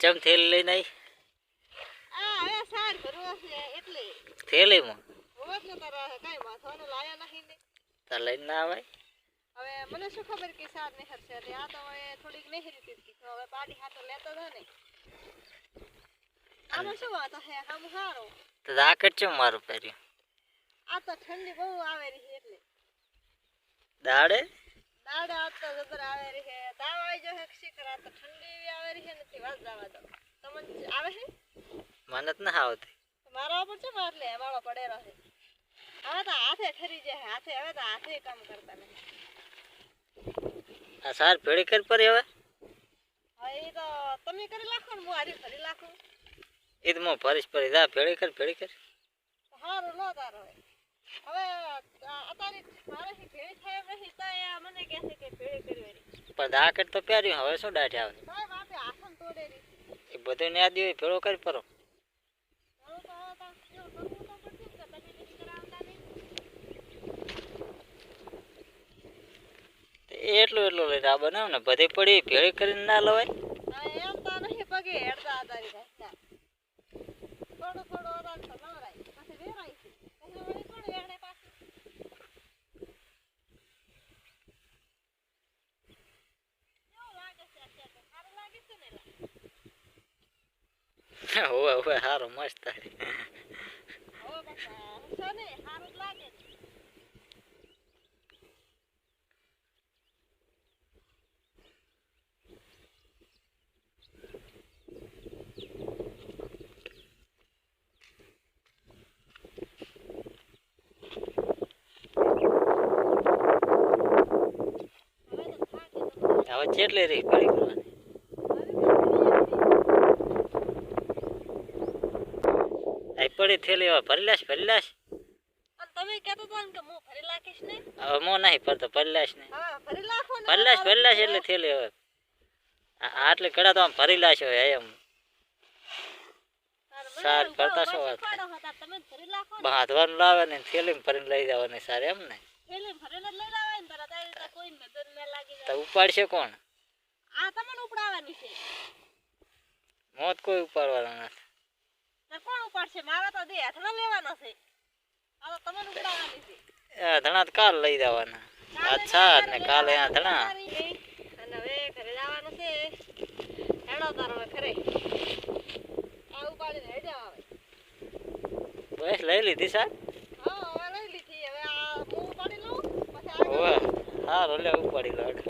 ચમ થેલી લઈને આવી આ હવે સાર ભરવો છે એટલે થેલીમાં હોત ને તારા કાઈ માથાને લાયા નહીં ને તાર લઈને ના આવે હવે મને શું ખબર કે સાર ને હરશે એટલે આ તો હવે થોડીક નહીં રીતી હતી તો હવે પાડી હાથો લેતો હતો ને આમાં શું વાત હે આમ હારો તો રાકેટ ચમ મારું પહેર્યું આ તો ઠંડી બહુ આવે રહી એટલે દાડે દાડે આ તો જબર આવે રહી હે તાવ આવી જો હે શીખર આ તો ઠંડી એવી આવે રહી હે નથી વાત જવા દો તમને આવે હે મને જ ના આવતી મારા ઉપર છે એટલે વાળો પડેલો છે હવે તો હાથે ઠરી જાય હાથે હવે તો હાથે કામ કરતા નહીં આ સાર ભેળી કરી પડી હવે હવે એ તો તમે કરી નાખો ને હું હારી ફરી નાખું એ તો હું ફરીશ પડી જા ભેળી કરી સારું લો તારો હવે અત્યારે મારે ભેળી થાય એમ નથી તો એ મને કહે છે કે ભેળી કરી પણ રાકેટ તો પહેર્યું હવે શું દાઢે આવે સાહેબ આપે આસન તોડે રહી એ બધું ન્યા દે ભેળો કરી પરો એટલું લઈને આ બનાવ ને બધી પડી ભેળી કરીને ના લવાય એમ તો નહીં પગે હેડતા તારી ભાઈ થોડો ઓરાન તો નવરાય પછી વેરાય છે પછી વળી કોણ વેણે પાછું કેવું લાગે છે અત્યારે તો સારું લાગે છે ને હવે સારું મસ્ત થાય હવે બસ હશે ને સારું જ લાગે છે હવે કેટલી રહી પડી કરવાની આ પડી થેલી હવે ભરી લાશ તમે કહેતો તો ને કે હું ભરી લાખીશ ને હવે મો નહીં ભરતો ભરી લાશ ને હા ભરી લાખો ને ભરી લાશ એટલે થેલી હવે આટલી કડા તો આમ ભરી લાશ હોય એમ સાર ભરતા શું વાત તમે ભરી લાખો ને બાંધવાનું લાવે ને થેલી ભરીને લઈ જવાની સાર એમ ને થેલી ભરીને લઈ લાવે ને તારા કોઈ નજર ન લાગી તો ઉપાડશે કોણ આ તમને ઉપડાવવાની છે મોત કોઈ ઉપાડવાનો નથી તો કોણ ઉપાડશે મારા તો દે હાથમાં લેવાનો છે આ તો તમને ઉપડાવવાની છે ધણા તો કાલ લઈ જવાના અચ્છા ને કાલે આ ધણા અને હવે ઘરે જવાનું છે હેડો તારો હવે ઘરે આ ઉપાડીને હેડે આવે બસ લઈ લીધી સાહેબ હા હવે લઈ લીધી હવે આ હું ઉપાડી લઉં પછી હવે સારું લે ઉપાડી લો